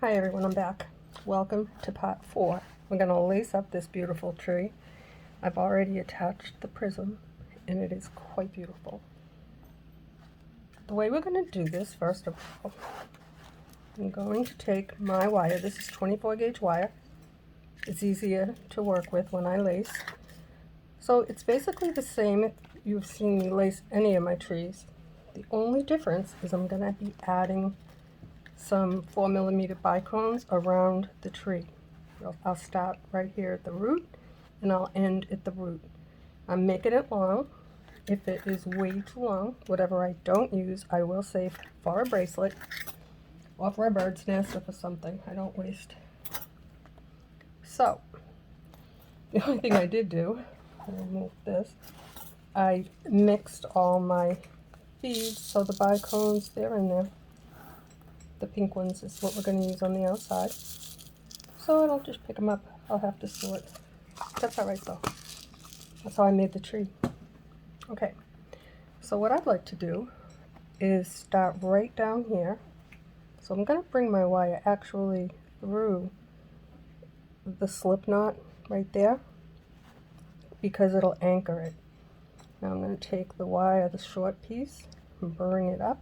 Hi everyone, I'm back. Welcome to part 4. We're going to lace up this beautiful tree. I've already attached the prism and it is quite beautiful. The way we're going to do this, first of all, I'm going to take my wire. This is 24 gauge wire. It's easier to work with when I lace. So it's basically the same if you've seen me lace any of my trees. The only difference is I'm going to be adding some 4mm bicones around the tree. I'll start right here at the root and I'll end at the root. I'm making it long. If it is way too long, whatever I don't use, I will save for a bracelet or for a bird's nest or for something. I don't waste. So, the only thing I did do, I'll remove this, I mixed all my beads, so the bicones, they're in there. The pink ones is what we're going to use on the outside. So I don't just pick them up. I'll have to sort. That's all right though. That's how I made the tree. Okay. So what I'd like to do is start right down here. So I'm going to bring my wire actually through the slip knot right there because it'll anchor it. Now I'm going to take the wire, the short piece, and bring it up.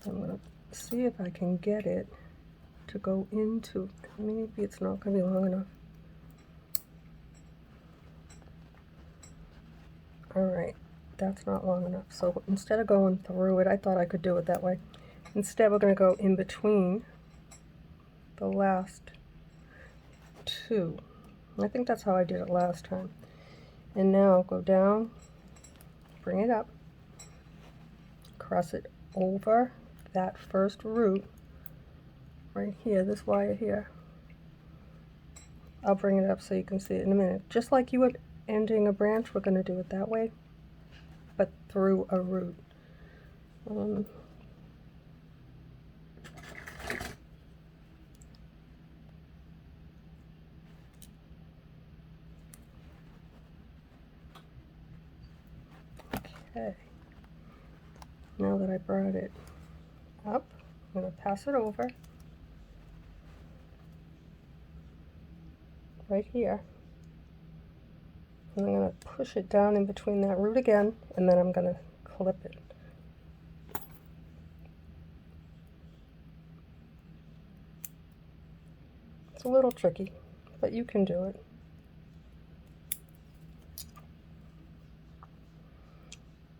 I'm going to see if I can get it to go into, maybe it's not going to be long enough. Alright, that's not long enough. So instead of going through it, I thought I could do it that way. Instead we're going to go in between the last two. I think that's how I did it last time. And now go down, bring it up, cross it over that first root right here, this wire here. I'll bring it up so you can see it in a minute. Just like you would ending a branch, we're going to do it that way, but through a root. Okay, now that I brought it up, I'm going to pass it over right here, and I'm going to push it down in between that root again, and then I'm going to clip it. It's a little tricky, but you can do it.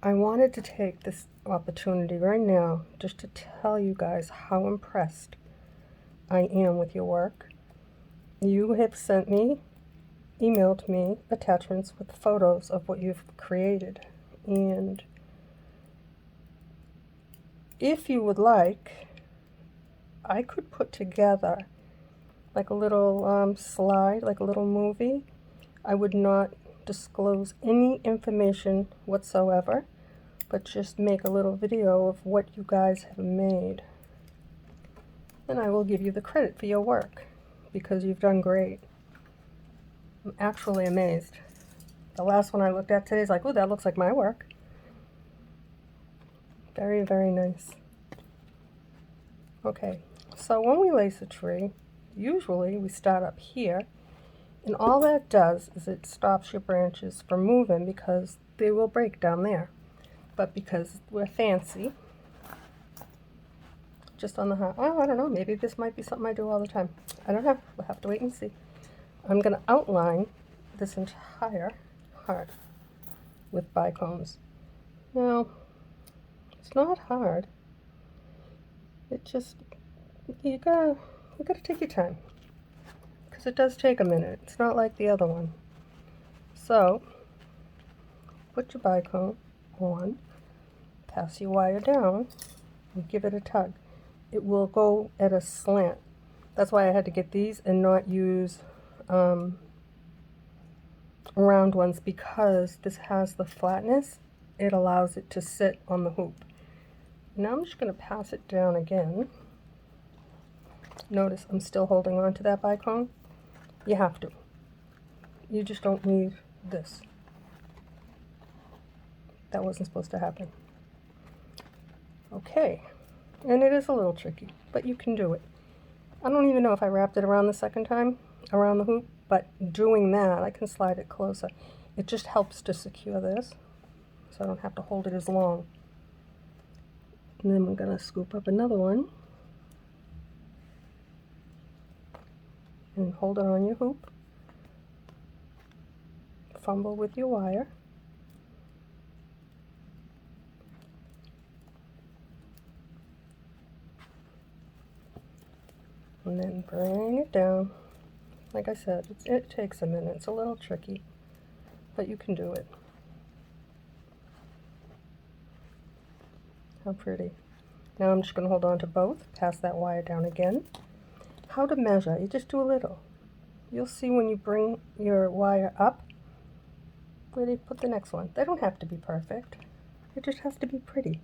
I wanted to take this opportunity right now just to tell you guys how impressed I am with your work. You have sent me, emailed me attachments with photos of what you've created, and if you would like, I could put together like a little slide, like a little movie. I would not disclose any information whatsoever, but just make a little video of what you guys have made. And I will give you the credit for your work because you've done great. I'm actually amazed. The last one I looked at today is like, oh, that looks like my work. Very, very nice. Okay, so when we lace a tree, usually we start up here, and all that does is it stops your branches from moving because they will break down there. But because we're fancy, just on the heart, oh, I don't know, maybe this might be something I do all the time. I don't know, we'll have to wait and see. I'm going to outline this entire heart with bicones. Now, it's not hard. It just, you gotta take your time, because it does take a minute. It's not like the other one. So, put your bicone on, pass your wire down, and give it a tug. It will go at a slant. That's why I had to get these and not use round ones, because this has the flatness. It allows it to sit on the hoop. Now I'm just going to pass it down again. Notice I'm still holding on to that bicone. You have to. You just don't need this. That wasn't supposed to happen. Okay, and it is a little tricky, but you can do it. I don't even know if I wrapped it around the second time, around the hoop, but doing that, I can slide it closer. It just helps to secure this, so I don't have to hold it as long. And then we're going to scoop up another one and hold it on your hoop. Fumble with your wire. And then bring it down. Like I said, it takes a minute. It's a little tricky, but you can do it. How pretty. Now I'm just going to hold on to both, pass that wire down again. How to measure, you just do a little. You'll see when you bring your wire up, where do you put the next one? They don't have to be perfect. It just has to be pretty.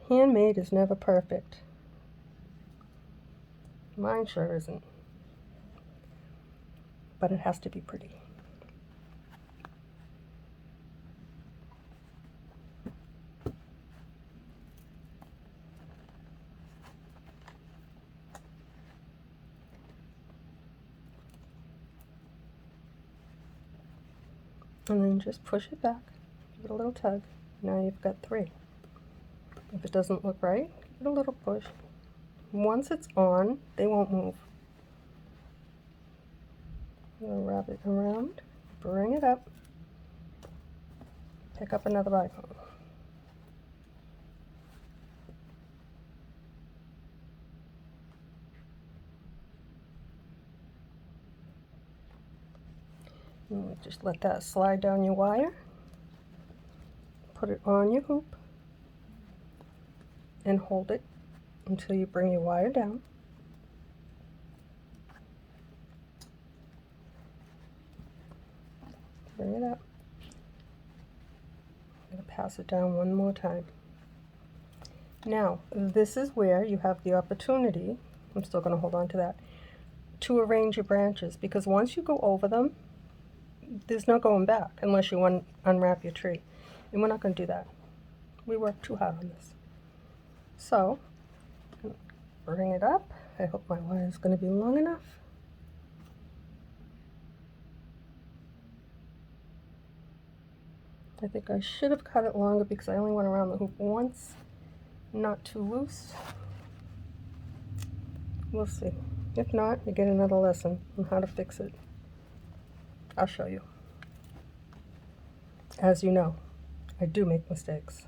Handmade is never perfect. Mine sure isn't. But it has to be pretty. And then just push it back, give it a little tug. Now you've got 3. If it doesn't look right, give it a little push. Once it's on, they won't move. I'm going to wrap it around, bring it up, pick up another bicone. And just let that slide down your wire, put it on your hoop, and hold it until you bring your wire down. Bring it up. I'm going to pass it down one more time. Now, this is where you have the opportunity, I'm still going to hold on to that, to arrange your branches, because once you go over them, there's no going back unless you unwrap your tree. And we're not going to do that. We worked too hard on this. So, bring it up. I hope my wire is going to be long enough. I think I should have cut it longer because I only went around the hoop once. Not too loose. We'll see. If not, you get another lesson on how to fix it. I'll show you. As you know, I do make mistakes.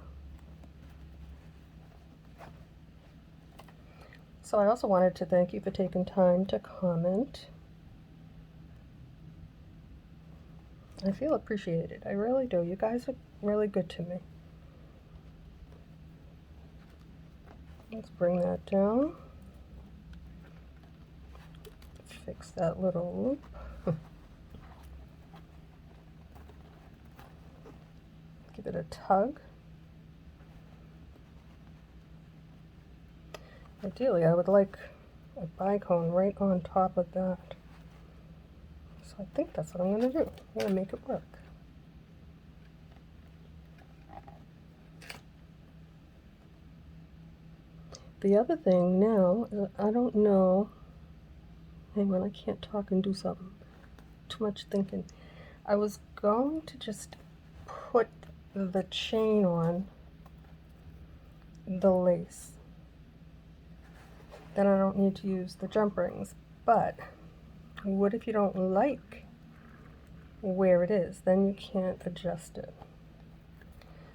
So I also wanted to thank you for taking time to comment. I feel appreciated. I really do. You guys are really good to me. Let's bring that down. Fix that little loop. Give it a tug. Ideally, I would like a bicone right on top of that. So I think that's what I'm going to do. I'm going to make it work. The other thing now, I don't know, hang on, I can't talk and do something. Too much thinking. I was going to just put the chain on the lace. Then I don't need to use the jump rings. But what if you don't like where it is? Then you can't adjust it.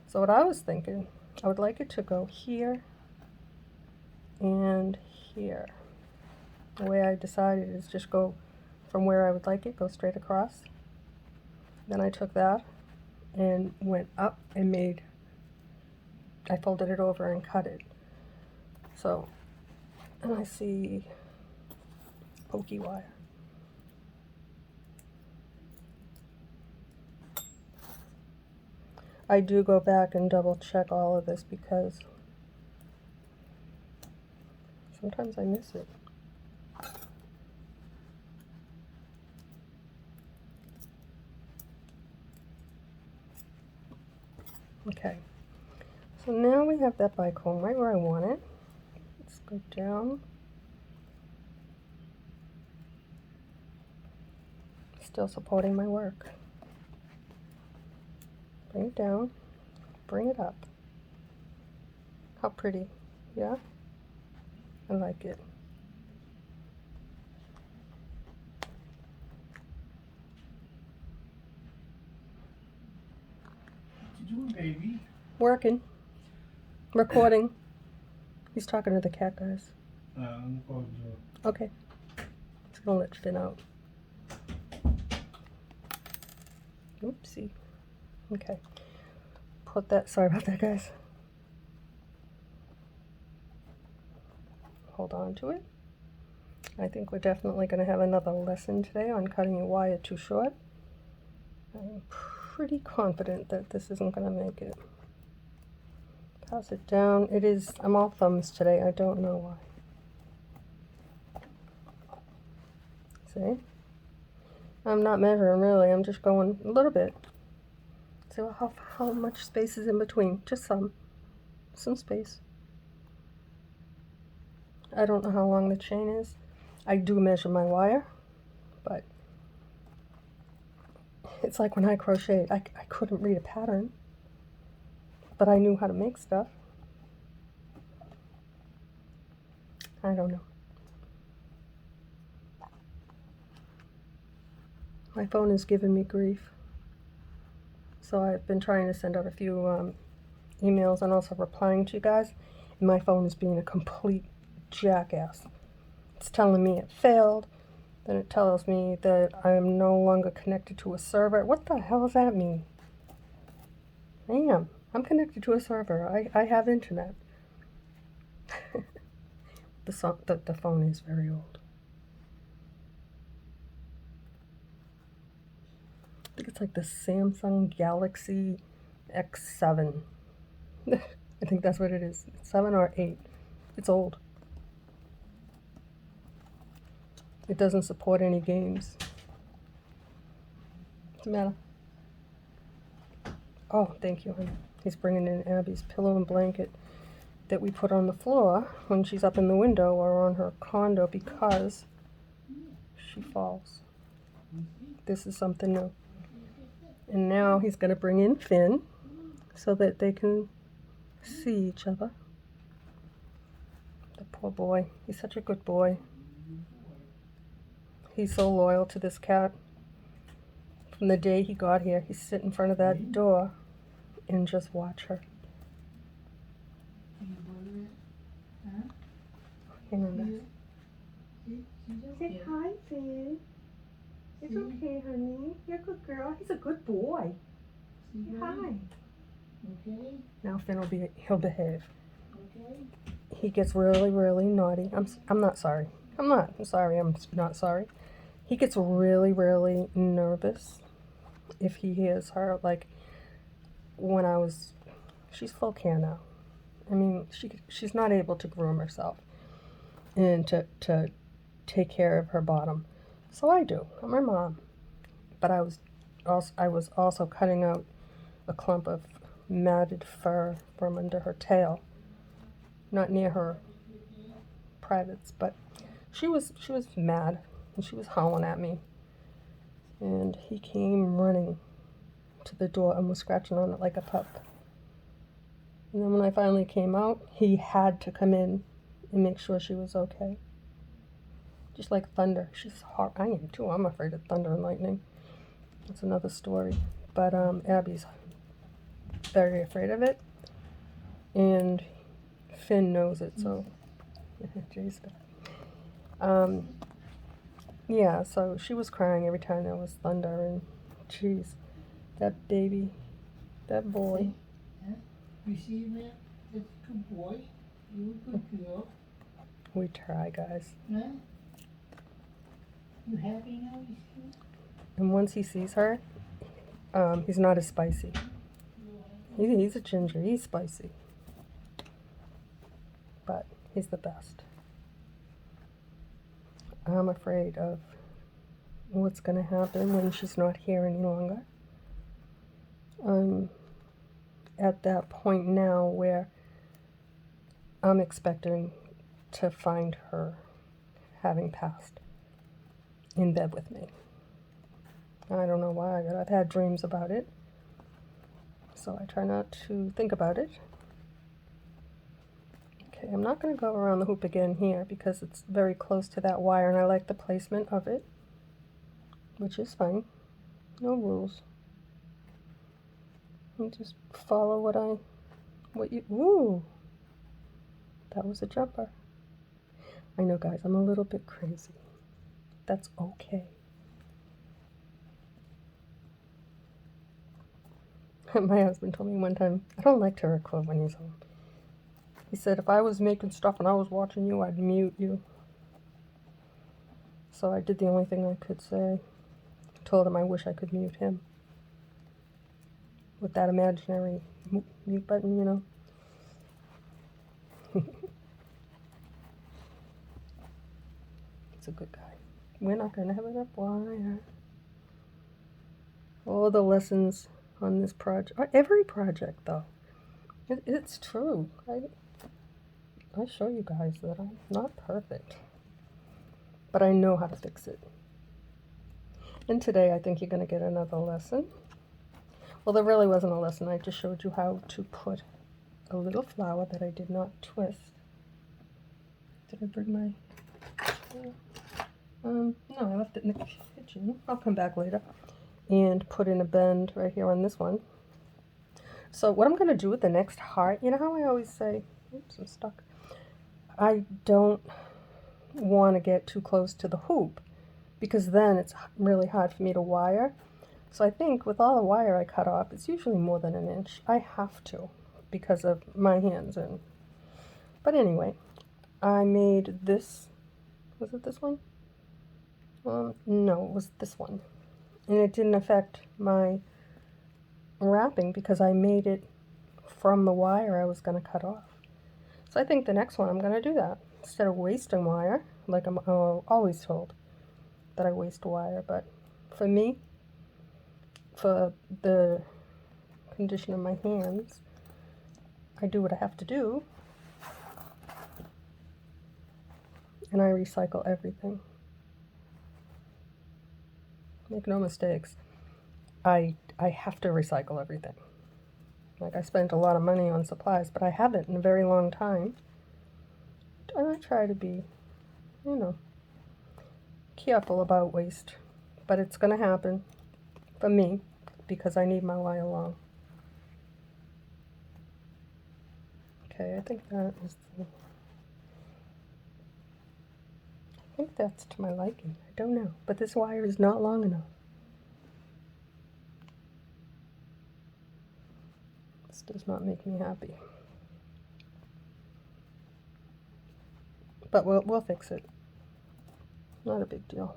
So what I was thinking, I would like it to go here and here. The way I decided is just go from where I would like it, go straight across. Then I took that and went up and I folded it over and cut it. So, and I see pokey wire. I do go back and double check all of this because sometimes I miss it. Okay, So now we have that bicone right where I want it. Let's go down. Still supporting my work. Bring it down. Bring it up. How pretty. Yeah? I like it. What you doing, baby? Working. Recording. He's talking to the cat, guys. I'm going to. Okay. Just gonna let Finn out. Oopsie. Okay. Put that. Sorry about that, guys. Hold on to it. I think we're definitely going to have another lesson today on cutting your wire too short. I'm pretty confident that this isn't going to make it. Pass it down. It is. I'm all thumbs today. I don't know why. See? I'm not measuring really. I'm just going a little bit. See how much space is in between. Just some space. I don't know how long the chain is. I do measure my wire, but it's like when I crocheted, I couldn't read a pattern, but I knew how to make stuff. I don't know. My phone is giving me grief. So I've been trying to send out a few emails and also replying to you guys, and my phone is being a complete jackass. It's telling me it failed, then it tells me that I am no longer connected to a server. What the hell does that mean? I'm connected to a server. I have internet. The phone is very old. I think it's like the Samsung Galaxy X7. I think that's what it is. 7 or 8. It's old. It doesn't support any games. What's the matter? Oh, thank you, honey. He's bringing in Abby's pillow and blanket that we put on the floor when she's up in the window or on her condo because she falls. This is something new. And now he's going to bring in Finn so that they can see each other. The poor boy. He's such a good boy. He's so loyal to this cat. From the day he got here, he'd sit in front of that door and just watch her. Hang on, guys. Say hi, Finn. It's okay, honey. You're a good girl. He's a good boy. Say hi. Okay. Now Finn he'll behave. Okay. He gets really, really naughty. I'm not sorry. I'm not sorry. He gets really, really nervous if he hears her. Like when she's full care now. I mean, she's not able to groom herself and to take care of her bottom. So I do. I'm her mom. But I was also cutting out a clump of matted fur from under her tail, not near her privates, but she was mad and she was howling at me. And he came running to the door and was scratching on it like a pup. And then when I finally came out, he had to come in and make sure she was okay. Just like thunder. She's hard. I am too. I'm afraid of thunder and lightning. That's another story. But Abby's very afraid of it. And Finn knows it, so Jay's back. Yeah, so she was crying every time there was thunder, and jeez, that baby, that boy. Huh? You see that? That's a good boy. You're a good girl. We try, guys. Huh? You happy now, you see? And once he sees her, he's not as spicy. He's a ginger. He's spicy. But he's the best. I'm afraid of what's going to happen when she's not here any longer. at that point now where I'm expecting to find her having passed in bed with me. I don't know why, but I've had dreams about it, so I try not to think about it. Okay, I'm not going to go around the hoop again here because it's very close to that wire and I like the placement of it, which is fine. No rules. And just follow what you, ooh, that was a jumper. I know, guys, I'm a little bit crazy. That's okay. My husband told me one time, I don't like to record when he's home. He said, if I was making stuff and I was watching you, I'd mute you. So I did the only thing I could say. I told him I wish I could mute him. With that imaginary mute button, you know. He's a good guy. We're not going to have enough wire. All the lessons on this project, every project though, it's true. I show you guys that I'm not perfect, but I know how to fix it. And today I think you're going to get another lesson. Well, there really wasn't a lesson. I just showed you how to put a little flower that I did not twist. Did I bring my... no, I left it in the kitchen. I'll come back later. And put in a bend right here on this one. So what I'm going to do with the next heart, you know how I always say, oops, I'm stuck. I don't want to get too close to the hoop because then it's really hard for me to wire. So I think with all the wire I cut off, it's usually more than an inch. I have to because of my hands. But anyway, I made this, was it this one? No, it was this one. And it didn't affect my wrapping because I made it from the wire I was going to cut off. So I think the next one I'm going to do that. Instead of wasting wire, like I'm always told that I waste wire, but for me, for the condition of my hands, I do what I have to do, and I recycle everything. Make no mistakes, I have to recycle everything. Like, I spent a lot of money on supplies, but I haven't in a very long time. And I try to be, you know, careful about waste. But it's going to happen for me because I need my wire long. Okay, I think that's to my liking. I don't know. But this wire is not long enough. This does not make me happy. But we'll fix it. Not a big deal.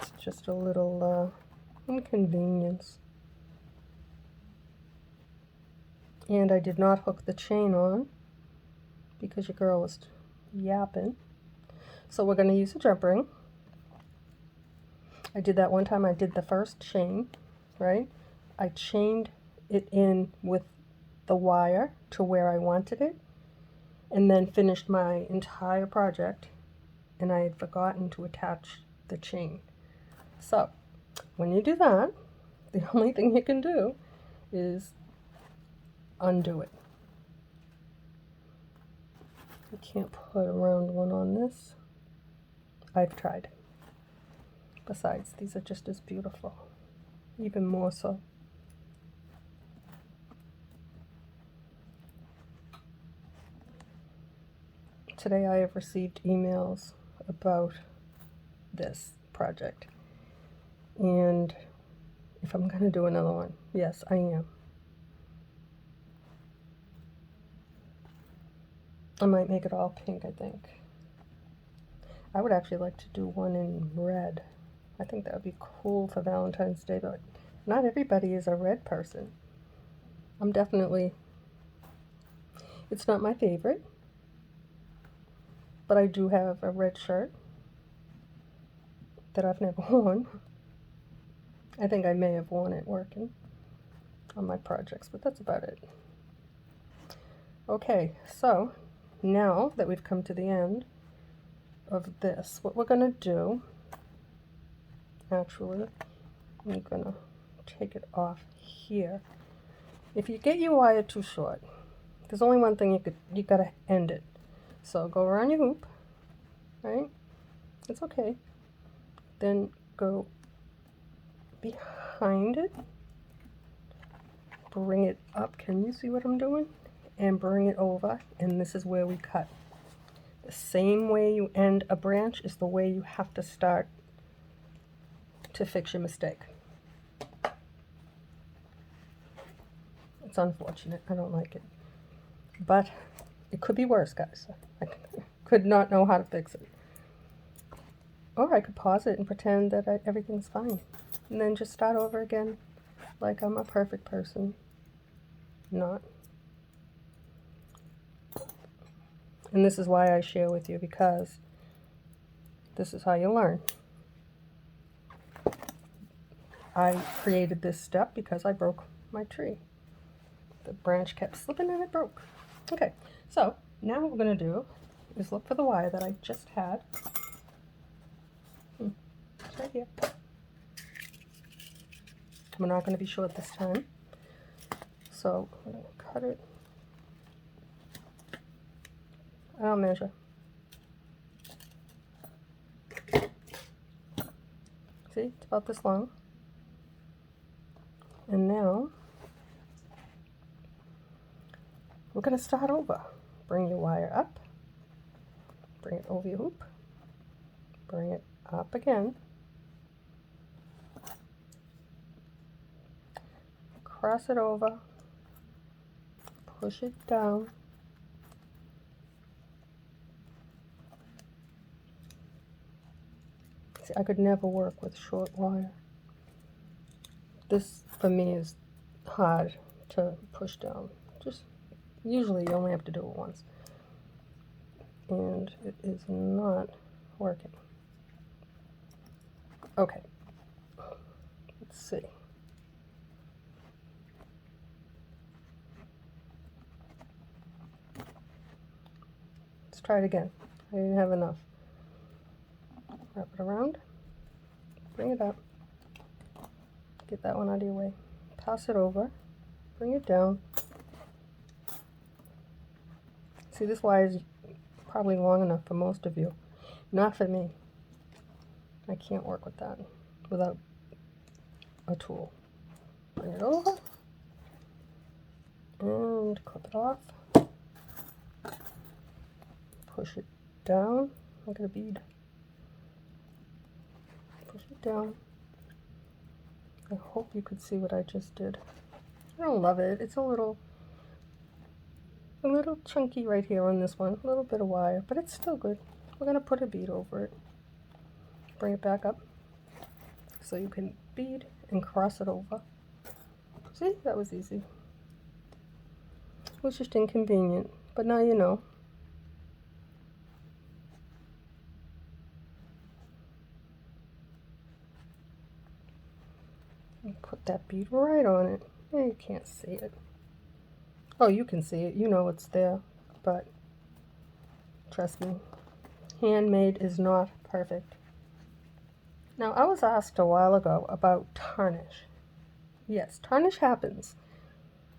It's just a little inconvenience. And I did not hook the chain on because your girl was yapping. So we're going to use a jump ring. I did that one time. I did the first chain, right? I chained it in with the wire to where I wanted it, and then finished my entire project, and I had forgotten to attach the chain. So when you do that, the only thing you can do is undo it. You can't put a round one on this. I've tried. Besides, these are just as beautiful, even more so. Today I have received emails about this project, and if I'm going to do another one, yes, I am. I might make it all pink, I think. I would actually like to do one in red. I think that would be cool for Valentine's Day, but not everybody is a red person. I'm definitely, it's not my favorite, but I do have a red shirt that I've never worn. I think I may have worn it working. on my projects, but that's about it. Okay, so now that we've come to the end of this, what we're going to do, actually, I'm going to take it off here. If you get your wire too short, there's only one thing you got to end it. So go around your hoop, right? It's okay. Then go behind it, bring it up. Can you see what I'm doing? And bring it over, and this is where we cut. The same way you end a branch is the way you have to start to fix your mistake. It's unfortunate, I don't like it. But it could be worse, guys. I could not know how to fix it. Or I could pause it and pretend that everything's fine. And then just start over again like I'm a perfect person. Not. And this is why I share with you, because this is how you learn. I created this step because I broke my tree. The branch kept slipping and it broke. Okay, so now what we're going to do is look for the wire that I just had. It's right here. We're not going to be short this time. So I'm going to cut it. I'll measure. See, it's about this long. And now we're going to start over. Bring your wire up, bring it over your hoop, bring it up again, cross it over, push it down, see, I could never work with short wire. This for me is hard to push down. Just usually you only have to do it once, and it is not working. Okay, let's see. Let's try it again. I didn't have enough. Wrap it around, bring it up, get that one out of your way, pass it over, bring it down. See, this wire is probably long enough for most of you. Not for me. I can't work with that without a tool. Bring it over and clip it off. Push it down. Look at a bead. Push it down. I hope you could see what I just did. I don't love it. It's a little chunky right here on this one. A little bit of wire, but it's still good. We're going to put a bead over it. Bring it back up so you can bead and cross it over. See, that was easy. It was just inconvenient, but now you know. And put that bead right on it. Yeah, you can't see it. Oh, you can see it. You know it's there, but trust me, handmade is not perfect. Now, I was asked a while ago about tarnish. Yes, tarnish happens.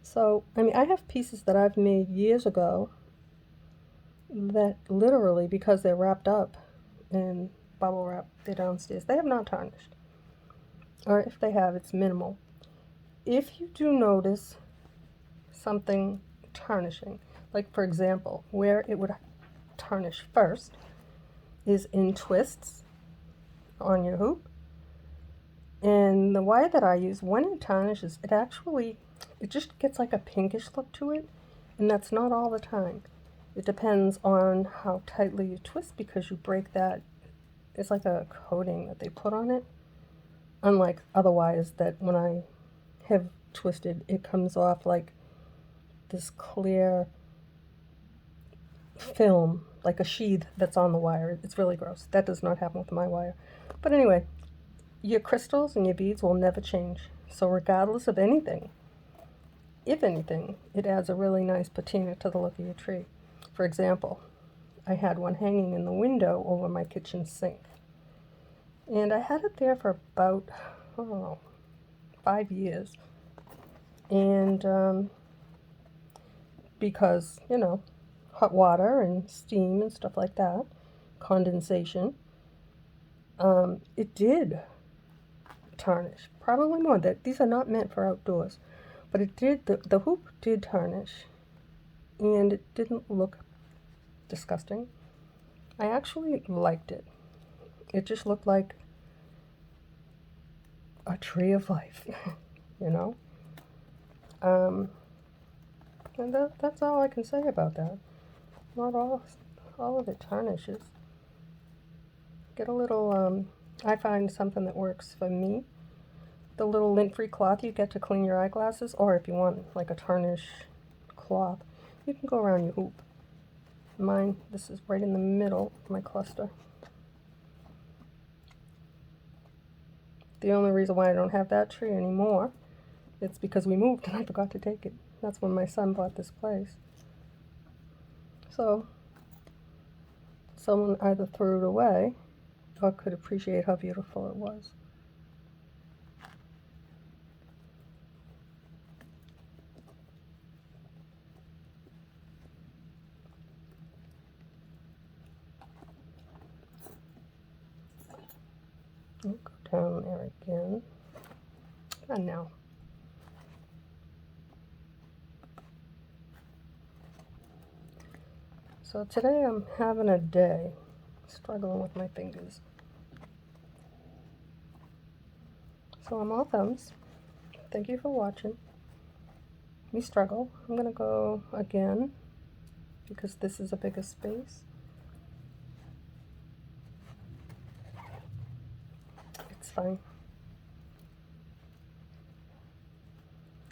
So, I mean, I have pieces that I've made years ago that literally, because they're wrapped up in bubble wrap, they're downstairs, they have not tarnished. Or if they have, it's minimal. If you do notice something tarnishing, like for example, where it would tarnish first is in twists on your hoop. And the wire that I use, when it tarnishes, it just gets like a pinkish look to it, and that's not all the time. It depends on how tightly you twist, because you break that, it's like a coating that they put on it. Unlike other wires that when I have twisted, it comes off like this clear film, like a sheath that's on the wire. It's really gross. That does not happen with my wire. But anyway, your crystals and your beads will never change. So regardless of anything, if anything, it adds a really nice patina to the look of your tree. For example, I had one hanging in the window over my kitchen sink. And I had it there for about, I don't know, 5 years. And because, you know, hot water and steam and stuff like that, condensation, it did tarnish. Probably more. These are not meant for outdoors. But it did, the hoop did tarnish. And it didn't look disgusting. I actually liked it. It just looked like a tree of life, you know? And that's all I can say about that. Not all of it tarnishes. Get a little, I find something that works for me. The little lint-free cloth you get to clean your eyeglasses, or if you want like a tarnish cloth, you can go around your hoop. Mine, this is right in the middle of my cluster. The only reason why I don't have that tree anymore, it's because we moved and I forgot to take it. That's when my son bought this place. So, someone either threw it away or could appreciate how beautiful it was. I'll go down there again. And now. So today I'm having a day, struggling with my fingers. So I'm all thumbs. Thank you for watching me struggle. I'm going to go again because this is a bigger space. It's fine.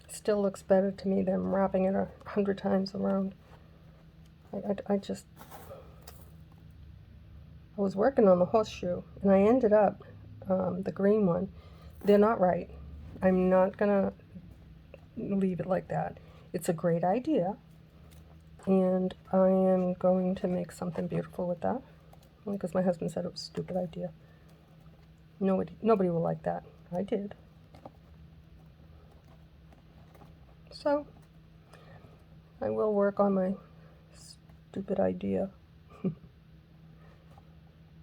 Still looks better to me than wrapping it 100 times around. I was working on the horseshoe and I ended up, the green one, they're not right. I'm not gonna leave it like that. It's a great idea and I am going to make something beautiful with that because my husband said it was a stupid idea. Nobody will like that. I did. So I will work on my stupid idea.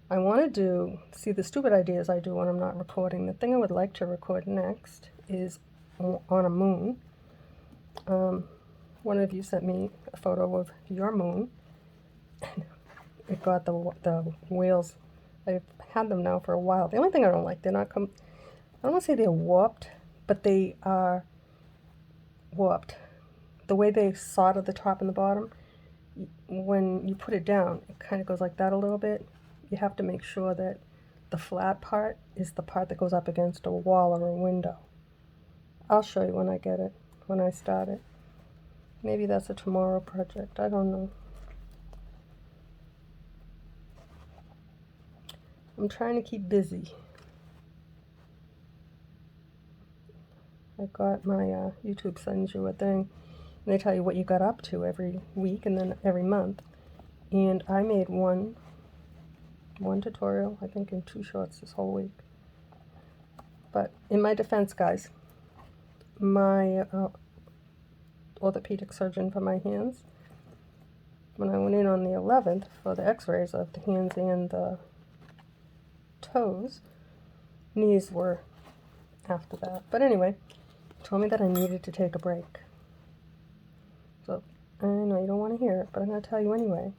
I want to see the stupid ideas I do when I'm not recording. The thing I would like to record next is on a moon. One of you sent me a photo of your moon. It got the whales. I've had them now for a while. The only thing I don't like, I don't want to say they're warped, but they are warped. The way they solder the top and the bottom, when you put it down, it kind of goes like that a little bit. You have to make sure that the flat part is the part that goes up against a wall or a window. I'll show you when I get it, when I start it. Maybe that's a tomorrow project, I don't know. I'm trying to keep busy. I got my YouTube sends you a thing, and they tell you what you got up to every week and then every month. And I made one tutorial, I think in 2 shorts this whole week. But in my defense, guys, my orthopedic surgeon for my hands, when I went in on the 11th for the x-rays of the hands and the toes, knees were after that. But anyway, told me that I needed to take a break. So, I know you don't want to hear it, but I'm going to tell you anyway.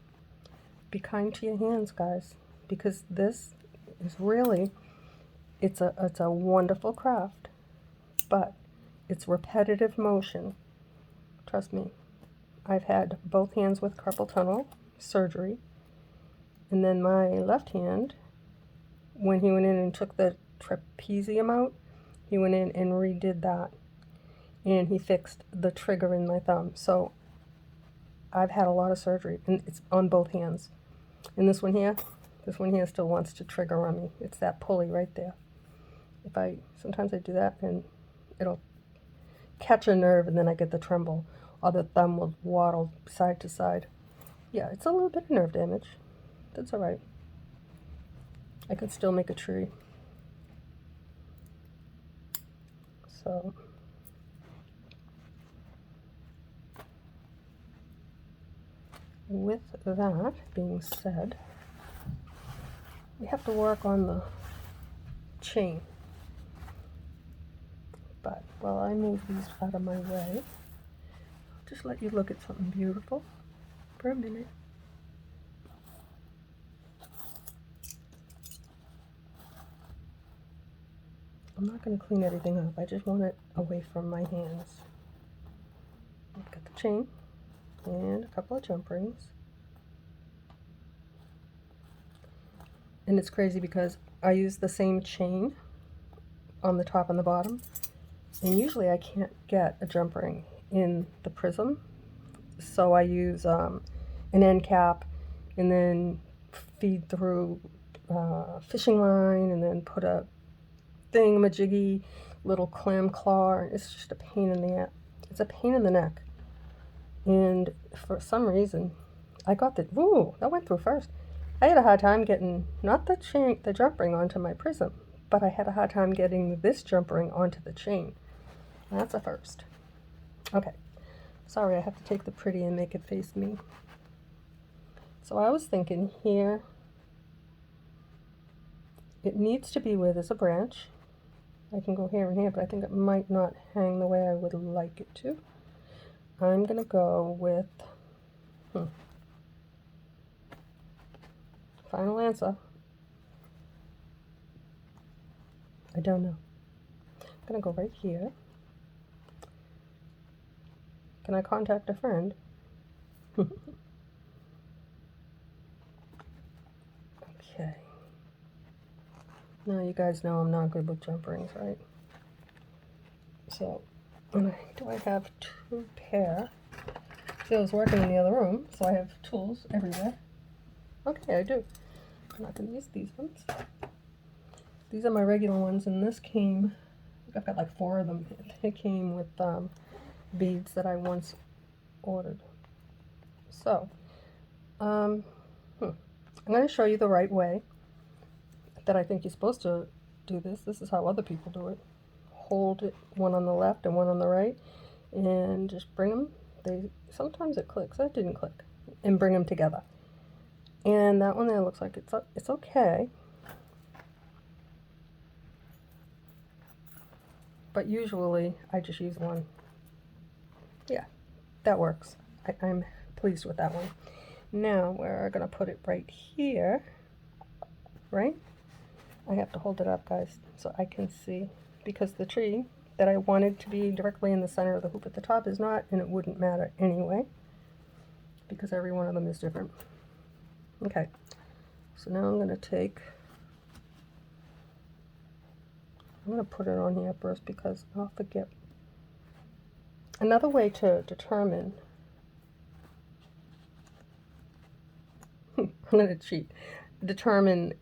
Be kind to your hands, guys, because this is really, it's a wonderful craft, but it's repetitive motion. Trust me. I've had both hands with carpal tunnel surgery, and then my left hand, when he went in and took the trapezium out, he went in and redid that, and he fixed the trigger in my thumb. So I've had a lot of surgery, and it's on both hands. And this one here still wants to trigger on me. It's that pulley right there. Sometimes I do that, and it'll catch a nerve and then I get the tremble, or the thumb will waddle side to side. Yeah, it's a little bit of nerve damage. That's all right. I could still make a tree. So with that being said, we have to work on the chain. But while I move these out of my way, I'll just let you look at something beautiful for a minute. I'm not going to clean everything up. I just want it away from my hands. I've got the chain and a couple of jump rings. And it's crazy because I use the same chain on the top and the bottom. And usually I can't get a jump ring in the prism. So I use an end cap and then feed through fishing line and then put a thingamajiggy little clam claw. It's just a pain in the it's a pain in the neck. And for some reason, I got the that went through first. I had a hard time getting not the chain, the jump ring onto my prism, but I had a hard time getting this jump ring onto the chain. That's a first. Okay, sorry, I have to take the pretty and make it face me. So I was thinking here, it needs to be where there's a branch. I can go here and here, but I think it might not hang the way I would like it to. I'm going to go with, final answer. I don't know. I'm going to go right here. Can I contact a friend? Okay. Now you guys know I'm not good with jump rings, right? So, do I have two pair? See, I was working in the other room, so I have tools everywhere. Okay, I do. I'm not going to use these ones. These are my regular ones, and this came, I've got like 4 of them. It came with beads that I once ordered. So, I'm going to show you the right way that I think you're supposed to do this. This is how other people do it. Hold it, one on the left and one on the right, and just bring them. Sometimes it clicks. That didn't click. And bring them together. And that one there looks like it's okay. But usually I just use one. Yeah, that works. I'm pleased with that one. Now we're going to put it right here, right? I have to hold it up, guys, so I can see, because the tree that I wanted to be directly in the center of the hoop at the top is not, and it wouldn't matter anyway, because every one of them is different. Okay, so now I'm going to put it on here first because I'll forget. Another way to determine, I'm going to cheat, determine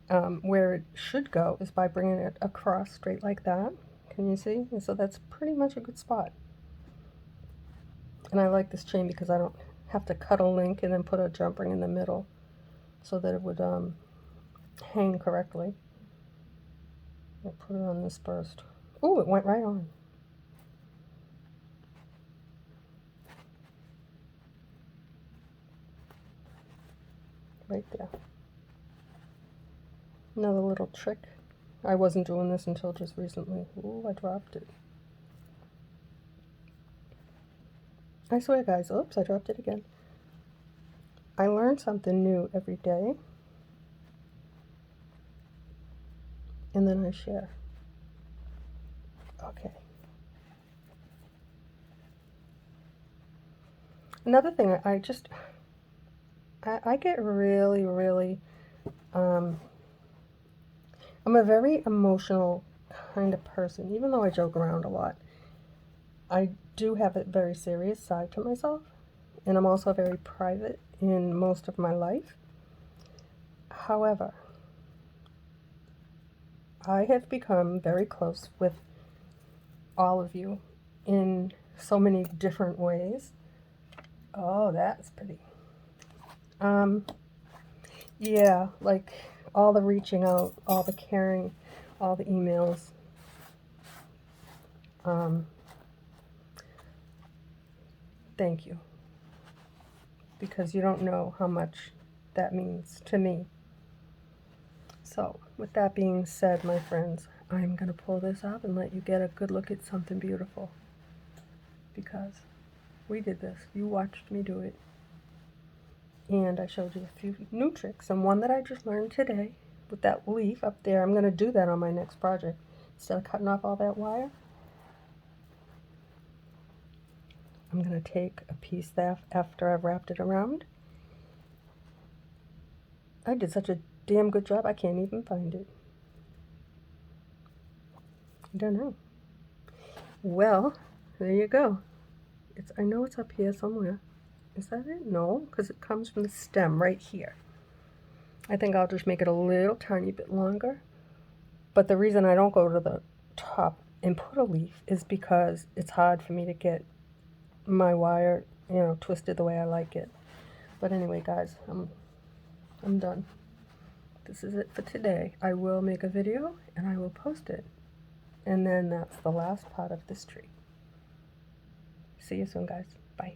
where it should go is by bringing it across straight like that. Can you see? And so that's pretty much a good spot. And I like this chain because I don't have to cut a link and then put a jump ring in the middle so that it would hang correctly. I'll put it on this first. Oh, it went right on. Right there. Another little trick. I wasn't doing this until just recently. Ooh, I dropped it. I swear, guys. Oops, I dropped it again. I learn something new every day. And then I share. Okay. Another thing, I get really, I'm a very emotional kind of person, even though I joke around a lot. I do have a very serious side to myself, and I'm also very private in most of my life. However, I have become very close with all of you in so many different ways. Oh, that's pretty. Yeah, like all the reaching out, all the caring, all the emails. Thank you. Because you don't know how much that means to me. So, with that being said, my friends, I'm going to pull this up and let you get a good look at something beautiful. Because we did this. You watched me do it. And I showed you a few new tricks. And one that I just learned today with that leaf up there, I'm going to do that on my next project. Instead of cutting off all that wire, I'm going to take a piece that after I've wrapped it around. I did such a damn good job, I can't even find it. I don't know. Well, there you go. I know it's up here somewhere. Is that it? No, because it comes from the stem right here. I think I'll just make it a little tiny bit longer. But the reason I don't go to the top and put a leaf is because it's hard for me to get my wire, twisted the way I like it. But anyway, guys, I'm done. This is it for today. I will make a video and I will post it. And then that's the last part of this tree. See you soon, guys. Bye.